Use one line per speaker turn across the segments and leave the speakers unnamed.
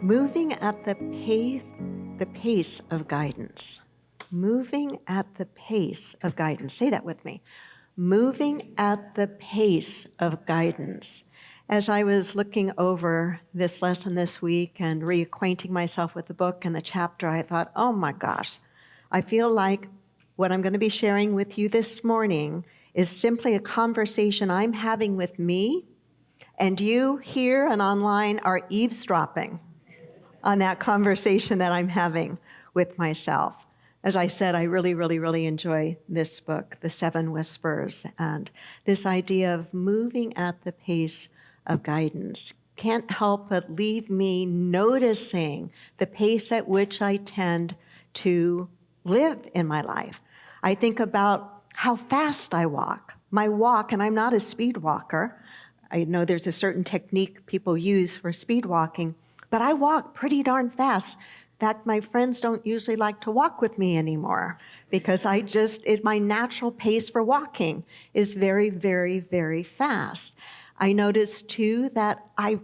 moving at the pace of guidance. Moving at the pace of guidance. Say that with me. Moving at the pace of guidance. As I was looking over this lesson this week and reacquainting myself with the book and the chapter, I thought, oh my gosh, I feel like what I'm going to be sharing with you this morning is simply a conversation I'm having with me, and you here and online are eavesdropping on that conversation that I'm having with myself. As I said, I really enjoy this book, The Seven Whispers, and this idea of moving at the pace of guidance can't help but leave me noticing the pace at which I tend to live in my life. I think about how fast I walk. My walk, and I'm not a speed walker. I know there's a certain technique people use for speed walking, but I walk pretty darn fast. In fact, my friends don't usually like to walk with me anymore because my natural pace for walking is very fast. I noticed too that I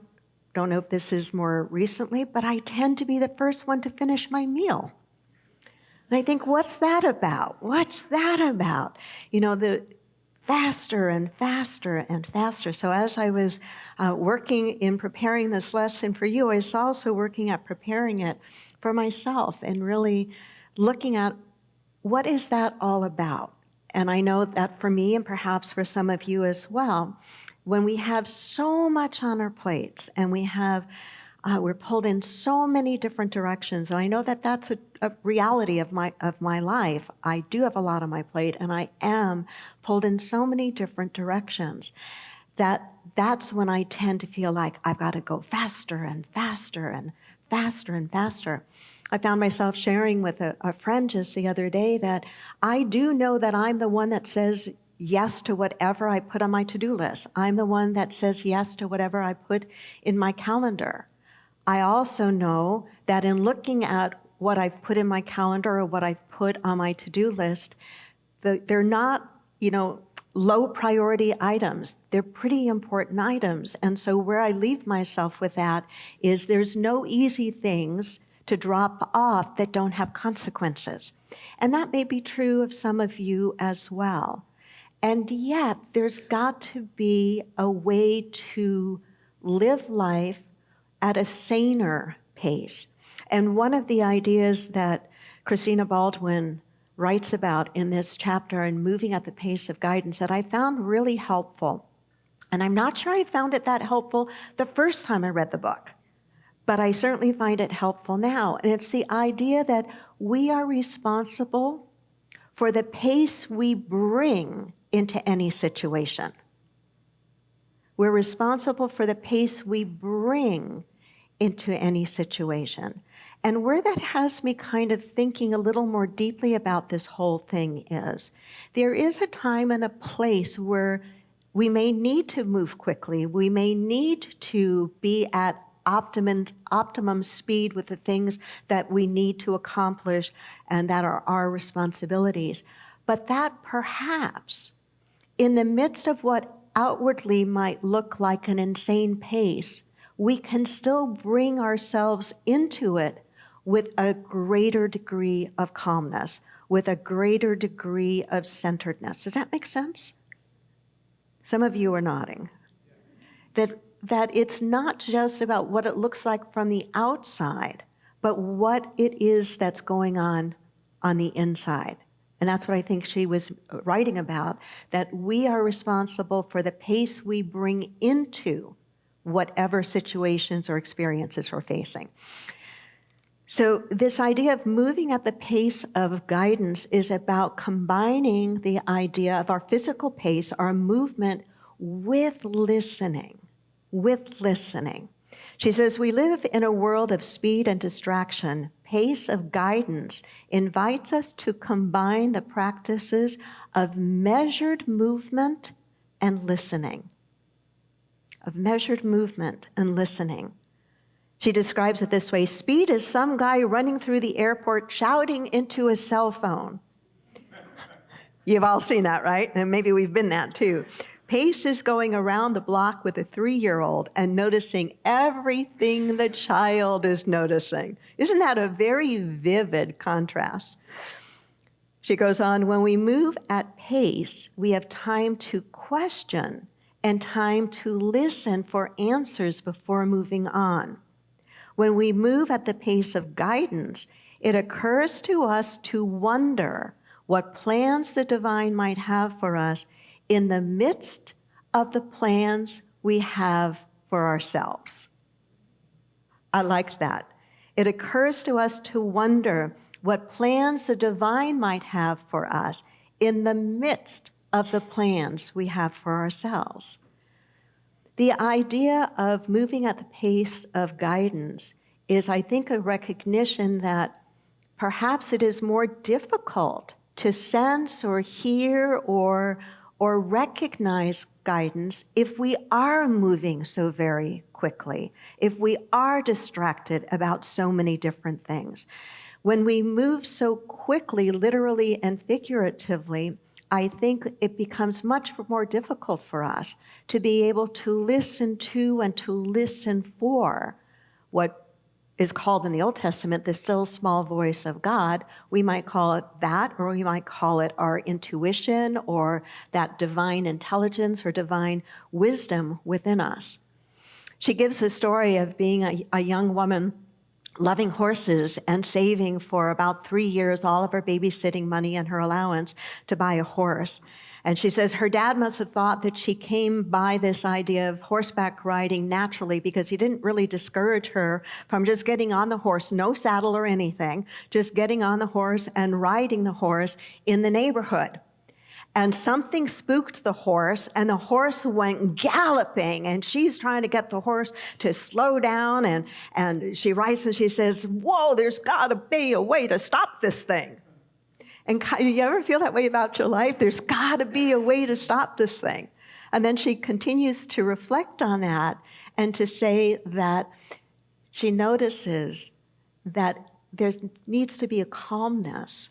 don't know if this is more recently, but I tend to be the first one to finish my meal. And I think, what's that about? What's that about? You know, the faster and faster and faster. So as I was working in preparing this lesson for you, I was also working at preparing it for myself and really looking at what is that all about? And I know that for me and perhaps for some of you as well, when we have so much on our plates and we're pulled in so many different directions, and I know that that's a reality of my life. I do have a lot on my plate, and I am pulled in so many different directions that's when I tend to feel like I've got to go faster and faster and faster and faster. I found myself sharing with a friend just the other day that I do know that I'm the one that says yes to whatever I put on my to-do list. I'm the one that says yes to whatever I put in my calendar. I also know that in looking at what I've put in my calendar or what I've put on my to-do list, they're not, low priority items. They're pretty important items. And so where I leave myself with that is there's no easy things to drop off that don't have consequences. And that may be true of some of you as well. And yet there's got to be a way to live life at a saner pace. And one of the ideas that Christina Baldwin writes about in this chapter in Moving at the Pace of Guidance that I found really helpful, and I'm not sure I found it that helpful the first time I read the book, but I certainly find it helpful now. And it's the idea that we are responsible for the pace we bring into any situation. We're responsible for the pace we bring into any situation. And where that has me kind of thinking a little more deeply about this whole thing is, there is a time and a place where we may need to move quickly. We may need to be at optimum speed with the things that we need to accomplish and that are our responsibilities. But that perhaps, in the midst of what outwardly might look like an insane pace, we can still bring ourselves into it with a greater degree of calmness, with a greater degree of centeredness. Does that make sense? Some of you are nodding. That it's not just about what it looks like from the outside, but what it is that's going on the inside. And that's what I think she was writing about, that we are responsible for the pace we bring into whatever situations or experiences we're facing. So this idea of moving at the pace of guidance is about combining the idea of our physical pace, our movement, with listening. She says, we live in a world of speed and distraction. Pace of guidance invites us to combine the practices of measured movement and listening. She describes it this way: speed is some guy running through the airport shouting into a cell phone. You've all seen that, right? And maybe we've been that too. Pace is going around the block with a 3-year-old and noticing everything the child is noticing. Isn't that a very vivid contrast? She goes on, when we move at pace, we have time to question and time to listen for answers before moving on. When we move at the pace of guidance, it occurs to us to wonder what plans the divine might have for us in the midst of the plans we have for ourselves. I like that. It occurs to us to wonder what plans the divine might have for us in the midst of the plans we have for ourselves. The idea of moving at the pace of guidance is, I think, a recognition that perhaps it is more difficult to sense or hear or recognize guidance if we are moving so very quickly, if we are distracted about so many different things. When we move so quickly, literally and figuratively, I think it becomes much more difficult for us to be able to listen to and to listen for what is called in the Old Testament the still small voice of God. We might call it that, or we might call it our intuition or that divine intelligence or divine wisdom within us. She gives a story of being a young woman loving horses and saving for about 3 years all of her babysitting money and her allowance to buy a horse. And she says her dad must have thought that she came by this idea of horseback riding naturally because he didn't really discourage her from just getting on the horse, no saddle or anything, just getting on the horse and riding the horse in the neighborhood. And something spooked the horse, and the horse went galloping, and she's trying to get the horse to slow down, and she writes and she says, whoa, there's gotta be a way to stop this thing. And you ever feel that way about your life? There's gotta be a way to stop this thing. And then she continues to reflect on that and to say that she notices that there needs to be a calmness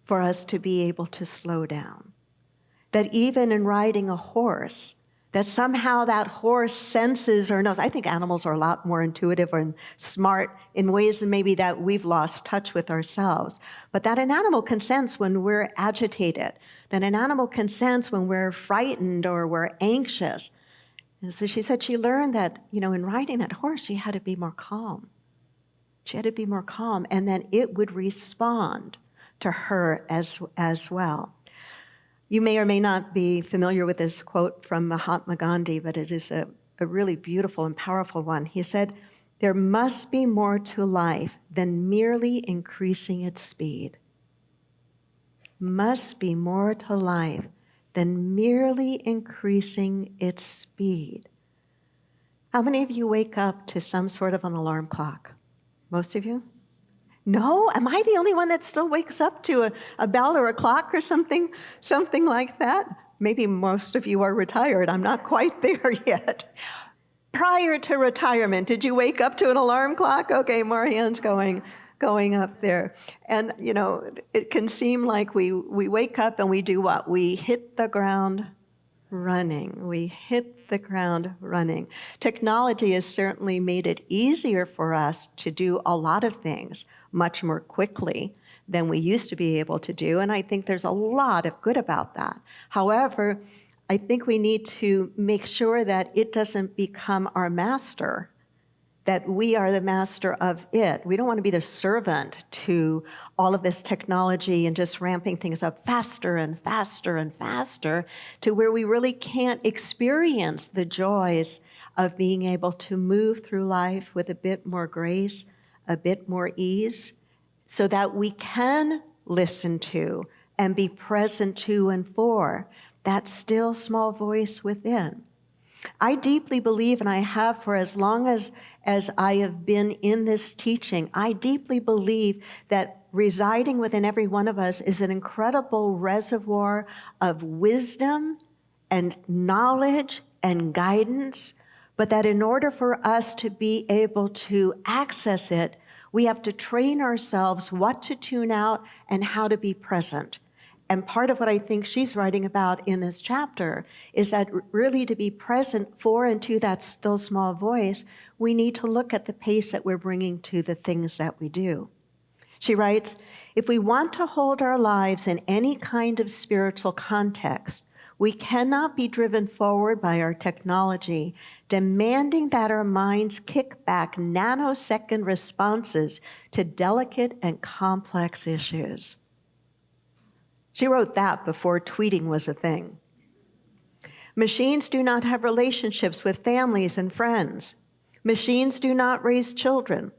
for us to be able to slow down. That even in riding a horse, that somehow that horse senses or knows. I think animals are a lot more intuitive and smart in ways maybe that we've lost touch with ourselves. But that an animal can sense when we're agitated, that an animal can sense when we're frightened or we're anxious. And so she said she learned that, in riding that horse, she had to be more calm. She had to be more calm, and then it would respond to her as well. You may or may not be familiar with this quote from Mahatma Gandhi, but it is a really beautiful and powerful one. He said, there must be more to life than merely increasing its speed. Must be more to life than merely increasing its speed. How many of you wake up to some sort of an alarm clock? Most of you? No? Am I the only one that still wakes up to a bell or a clock or something like that? Maybe most of you are retired. I'm not quite there yet. Prior to retirement, did you wake up to an alarm clock? Okay, more hands going up there. And, it can seem like we wake up and we do what? We hit the ground running. We hit the ground running. Technology has certainly made it easier for us to do a lot of things much more quickly than we used to be able to do, and I think there's a lot of good about that. However, I think we need to make sure that it doesn't become our master, that we are the master of it. We don't want to be the servant to all of this technology and just ramping things up faster and faster and faster to where we really can't experience the joys of being able to move through life with a bit more grace, a bit more ease, so that we can listen to and be present to and for that still small voice within. I deeply believe, and I have for as long as I have been in this teaching, I deeply believe that residing within every one of us is an incredible reservoir of wisdom and knowledge and guidance, but that in order for us to be able to access it, we have to train ourselves what to tune out and how to be present. And part of what I think she's writing about in this chapter is that really to be present for and to that still small voice, we need to look at the pace that we're bringing to the things that we do. She writes, if we want to hold our lives in any kind of spiritual context, we cannot be driven forward by our technology, demanding that our minds kick back nanosecond responses to delicate and complex issues. She wrote that before tweeting was a thing. Machines do not have relationships with families and friends. Machines do not raise children.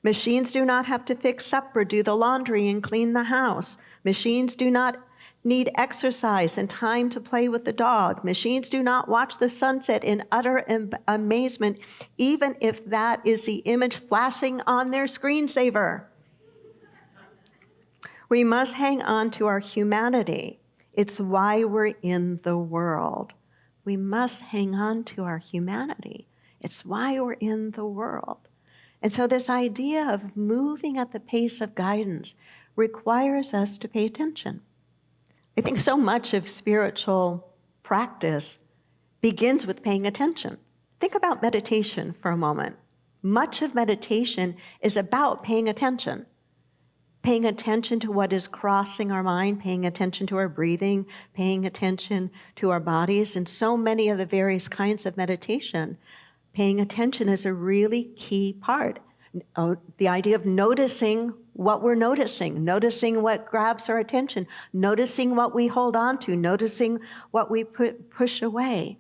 Machines do not have to fix supper, do the laundry, and clean the house. Machines do not need exercise and time to play with the dog. Machines do not watch the sunset in utter amazement, even if that is the image flashing on their screensaver. We must hang on to our humanity. It's why we're in the world. We must hang on to our humanity. It's why we're in the world. And so this idea of moving at the pace of guidance requires us to pay attention. I think so much of spiritual practice begins with paying attention. Think about meditation for a moment. Much of meditation is about paying attention. Paying attention to what is crossing our mind, paying attention to our breathing, paying attention to our bodies, and so many of the various kinds of meditation, paying attention is a really key part. The idea of noticing what we're noticing what grabs our attention, noticing what we hold on to, noticing what we push away.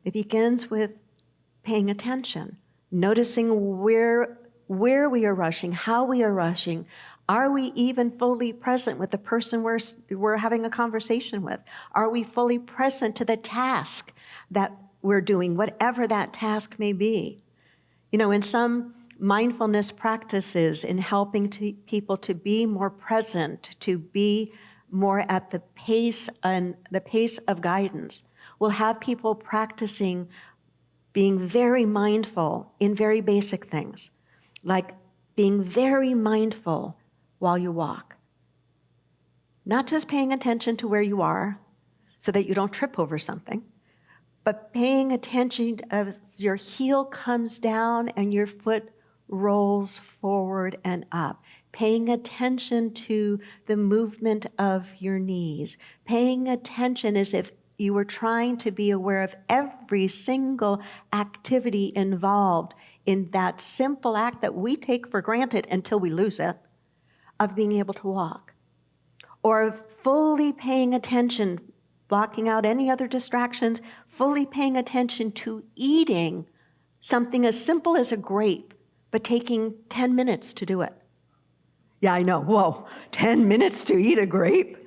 It begins with paying attention, noticing where we are rushing, how we are rushing. Are we even fully present with the person we're having a conversation with? Are we fully present to the task that we're doing, whatever that task may be? You know, in some mindfulness practices, in helping people to be more present, to be more at the pace of guidance, we'll have people practicing being very mindful in very basic things, like being very mindful while you walk. Not just paying attention to where you are so that you don't trip over something, but paying attention as your heel comes down and your foot rolls forward and up. Paying attention to the movement of your knees. Paying attention as if you were trying to be aware of every single activity involved in that simple act that we take for granted until we lose it, of being able to walk. Or fully paying attention, blocking out any other distractions, fully paying attention to eating something as simple as a grape, but taking 10 minutes to do it. Yeah, I know. Whoa, 10 minutes to eat a grape?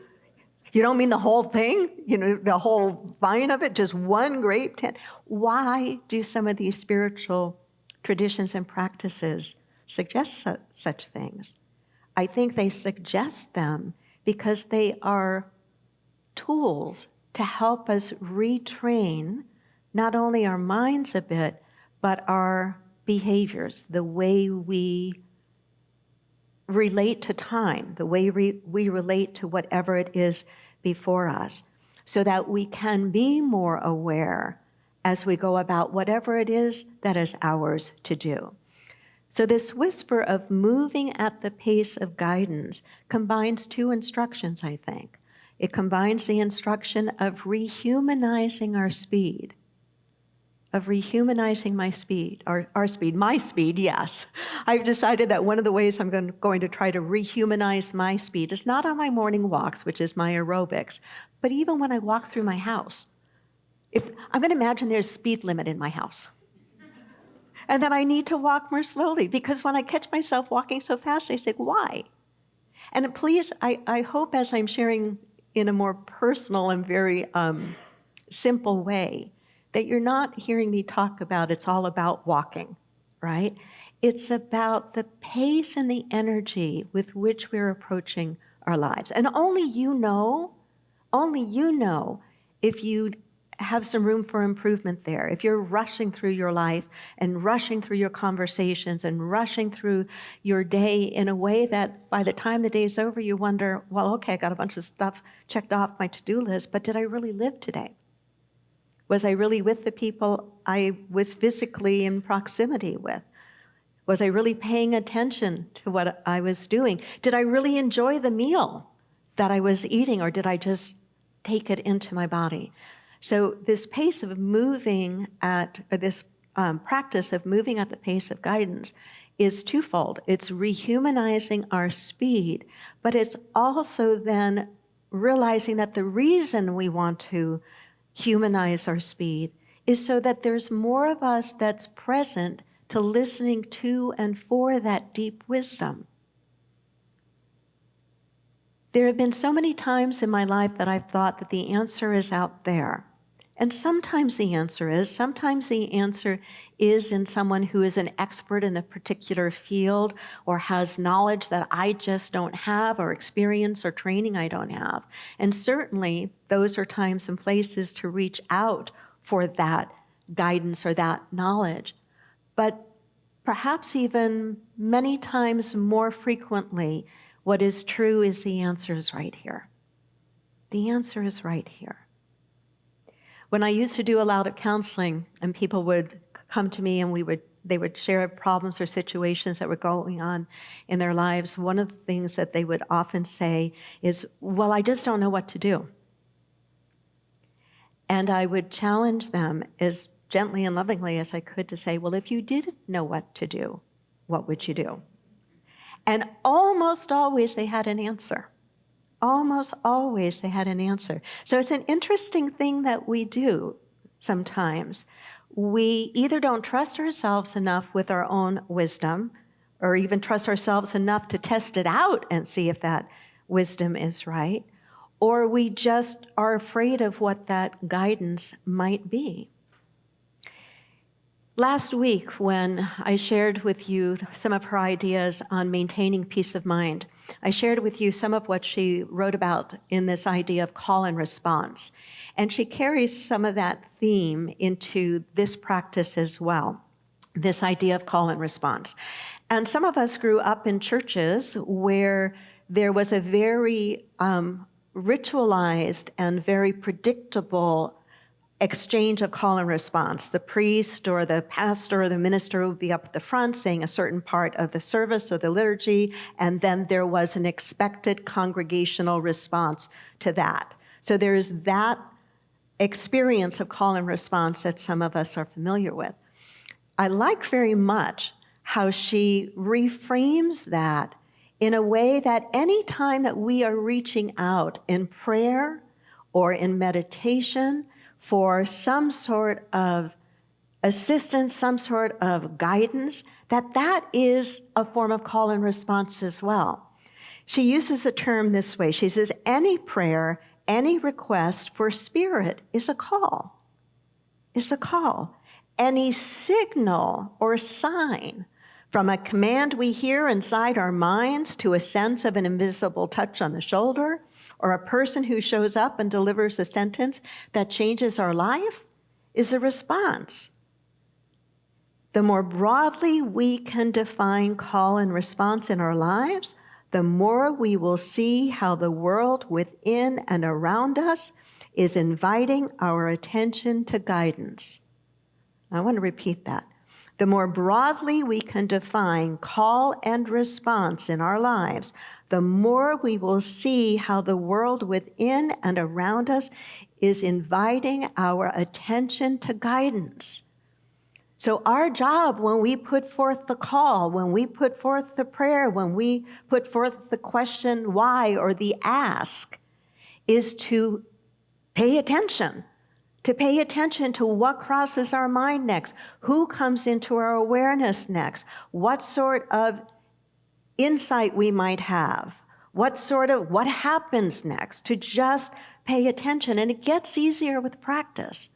You don't mean the whole thing? You know, the whole vine of it, just one grape? Why do some of these spiritual traditions and practices suggest such things? I think they suggest them because they are tools to help us retrain not only our minds a bit, but our behaviors, the way we relate to time, the way we relate to whatever it is before us, so that we can be more aware as we go about whatever it is that is ours to do. So this whisper of moving at the pace of guidance combines two instructions, I think. It combines the instruction of rehumanizing our speed, of rehumanizing my speed, my speed, yes. I've decided that one of the ways I'm going to try to rehumanize my speed is not on my morning walks, which is my aerobics, but even when I walk through my house. I'm going to imagine there's a speed limit in my house. And then I need to walk more slowly, because when I catch myself walking so fast, I say, why? And please, I hope as I'm sharing in a more personal and very simple way, that you're not hearing me talk about it's all about walking, right? It's about the pace and the energy with which we're approaching our lives. And only you know if you have some room for improvement there. If you're rushing through your life and rushing through your conversations and rushing through your day in a way that by the time the day's over, you wonder, well, okay, I got a bunch of stuff checked off my to-do list, but did I really live today? Was I really with the people I was physically in proximity with? Was I really paying attention to what I was doing? Did I really enjoy the meal that I was eating, or did I just take it into my body? So this pace of moving at, or this practice of moving at the pace of guidance is twofold. It's rehumanizing our speed, but it's also then realizing that the reason we want to humanize our speed is so that there's more of us that's present to listening to and for that deep wisdom. There have been so many times in my life that I've thought that the answer is out there. And sometimes the answer is in someone who is an expert in a particular field or has knowledge that I just don't have, or experience or training I don't have. And certainly those are times and places to reach out for that guidance or that knowledge. But perhaps even many times more frequently, what is true is the answer is right here. The answer is right here. When I used to do a lot of counseling and people would come to me and they would share problems or situations that were going on in their lives, one of the things that they would often say is, well, I just don't know what to do. And I would challenge them as gently and lovingly as I could to say, well, if you didn't know what to do, what would you do? And almost always they had an answer. Almost always they had an answer. So it's an interesting thing that we do sometimes. We either don't trust ourselves enough with our own wisdom, or even trust ourselves enough to test it out and see if that wisdom is right, or we just are afraid of what that guidance might be. Last week, when I shared with you some of her ideas on maintaining peace of mind, I shared with you some of what she wrote about in this idea of call and response. And she carries some of that theme into this practice as well, this idea of call and response. And some of us grew up in churches where there was a very ritualized and very predictable exchange of call and response. The priest or the pastor or the minister would be up at the front saying a certain part of the service or the liturgy, and then there was an expected congregational response to that. So there's that experience of call and response that some of us are familiar with. I like very much how she reframes that in a way that any time that we are reaching out in prayer or in meditation for some sort of assistance, some sort of guidance, that is a form of call and response as well. She uses the term this way. She says, any prayer, any request for spirit is a call. Is a call. Any signal or sign, from a command we hear inside our minds to a sense of an invisible touch on the shoulder, or a person who shows up and delivers a sentence that changes our life, is a response. The more broadly we can define call and response in our lives, the more we will see how the world within and around us is inviting our attention to guidance. I want to repeat that. The more broadly we can define call and response in our lives, the more we will see how the world within and around us is inviting our attention to guidance. So our job when we put forth the call, when we put forth the prayer, when we put forth the question why or the ask, is to pay attention to what crosses our mind next, who comes into our awareness next, what sort of insight we might have, what happens next, to just pay attention. And it gets easier with practice.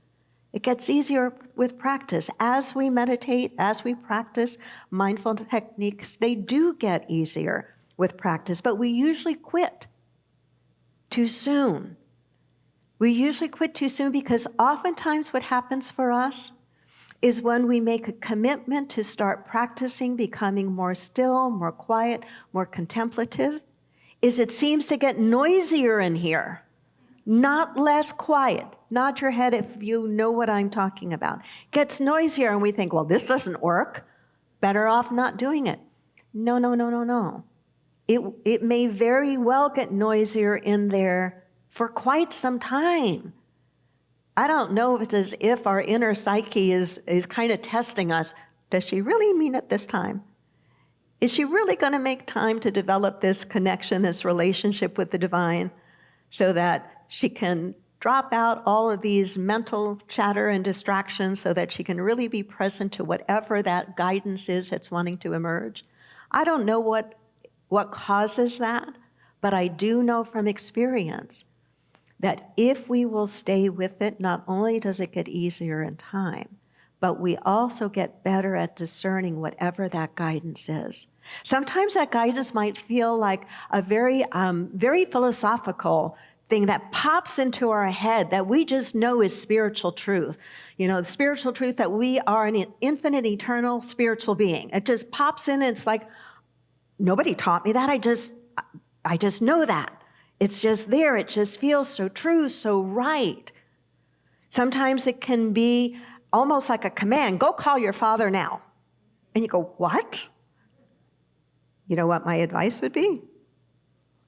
It gets easier with practice. As we meditate, as we practice mindful techniques, they do get easier with practice, but we usually quit too soon. We usually quit too soon because oftentimes what happens for us is when we make a commitment to start practicing becoming more still, more quiet, more contemplative, is it seems to get noisier in here, not less quiet. Nod your head if you know what I'm talking about. Gets noisier and we think, well, this doesn't work. Better off not doing it. No, no, no, no, no. It may very well get noisier in there for quite some time. I don't know if it's as if our inner psyche is kind of testing us. Does she really mean it this time? Is she really going to make time to develop this connection, this relationship with the divine, so that she can drop out all of these mental chatter and distractions so that she can really be present to whatever that guidance is that's wanting to emerge? I don't know what causes that, but I do know from experience that if we will stay with it, not only does it get easier in time, but we also get better at discerning whatever that guidance is. Sometimes that guidance might feel like a very philosophical thing that pops into our head that we just know is spiritual truth. You know, the spiritual truth that we are an infinite, eternal spiritual being. It just pops in and it's like, nobody taught me that. I just know that. It's just there. It just feels so true, so right. Sometimes it can be almost like a command. Go call your father now. And you go, what? You know what my advice would be?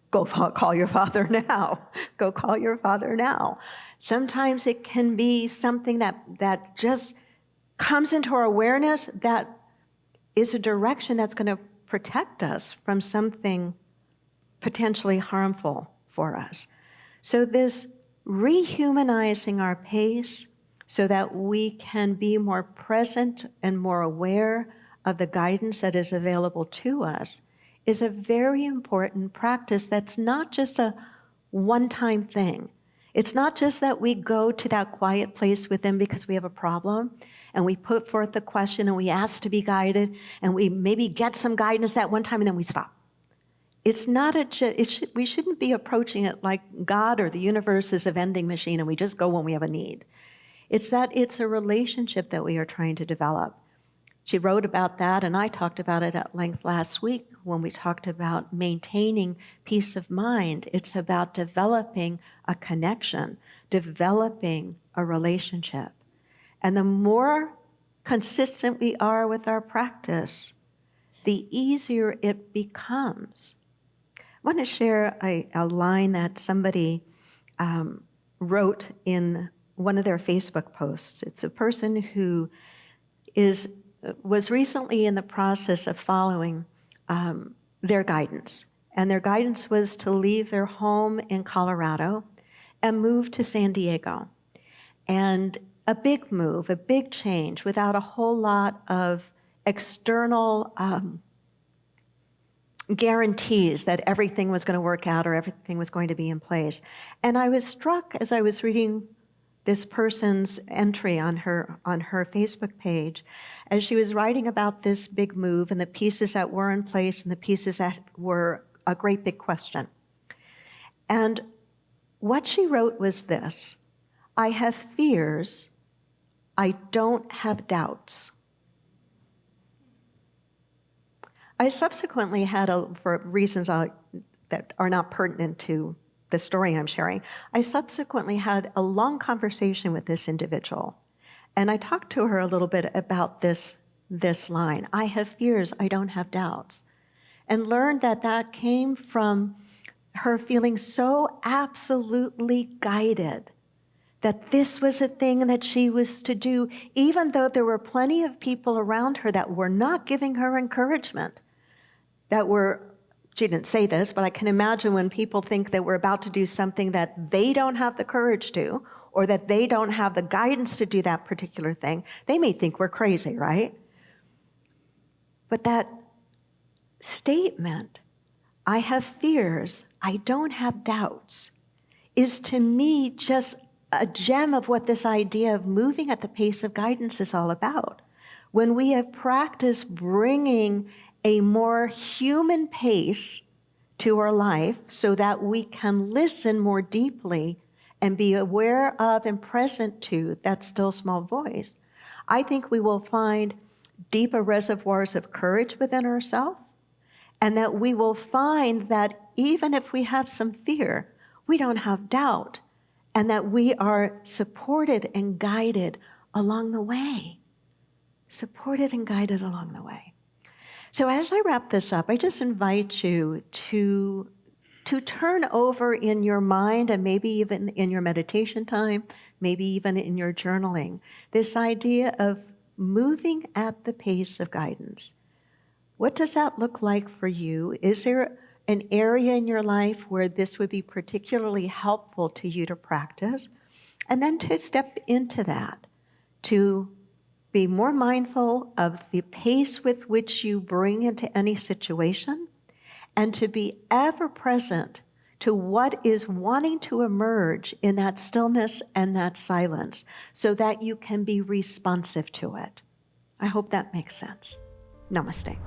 Go call your father now. Go call your father now. Sometimes it can be something that just comes into our awareness that is a direction that's going to protect us from something potentially harmful for us. So this rehumanizing our pace so that we can be more present and more aware of the guidance that is available to us is a very important practice that's not just a one-time thing. It's not just that we go to that quiet place within because we have a problem and we put forth the question and we ask to be guided and we maybe get some guidance that one time and then we stop. It's not we shouldn't be approaching it like God or the universe is a vending machine and we just go when we have a need. It's that it's a relationship that we are trying to develop. She wrote about that, and I talked about it at length last week when we talked about maintaining peace of mind. It's about developing a connection, developing a relationship. And the more consistent we are with our practice, the easier it becomes. I want to share a line that somebody wrote in one of their Facebook posts. It's a person who was recently in the process of following their guidance. And their guidance was to leave their home in Colorado and move to San Diego. And a big move, a big change without a whole lot of external guarantees that everything was going to work out or everything was going to be in place. And I was struck as I was reading this person's entry on her Facebook page, as she was writing about this big move and the pieces that were in place and the pieces that were a great big question. And what she wrote was this: I have fears, I don't have doubts. I subsequently had, for reasons that are not pertinent to the story I'm sharing, I subsequently had a long conversation with this individual. And I talked to her a little bit about this line, I have fears, I don't have doubts. And learned that came from her feeling so absolutely guided that this was a thing that she was to do, even though there were plenty of people around her that were not giving her encouragement, she didn't say this, but I can imagine when people think that we're about to do something that they don't have the courage to, or that they don't have the guidance to do that particular thing, they may think we're crazy, right? But that statement, I have fears, I don't have doubts, is to me just a gem of what this idea of moving at the pace of guidance is all about. When we have practiced bringing a more human pace to our life so that we can listen more deeply and be aware of and present to that still small voice, I think we will find deeper reservoirs of courage within ourselves, and that we will find that even if we have some fear, we don't have doubt, and that we are supported and guided along the way. Supported and guided along the way. So as I wrap this up, I just invite you to turn over in your mind, and maybe even in your meditation time, maybe even in your journaling, this idea of moving at the pace of guidance. What does that look like for you? Is there an area in your life where this would be particularly helpful to you to practice? And then to step into that, to be more mindful of the pace with which you bring into any situation, and to be ever present to what is wanting to emerge in that stillness and that silence, so that you can be responsive to it. I hope that makes sense. Namaste.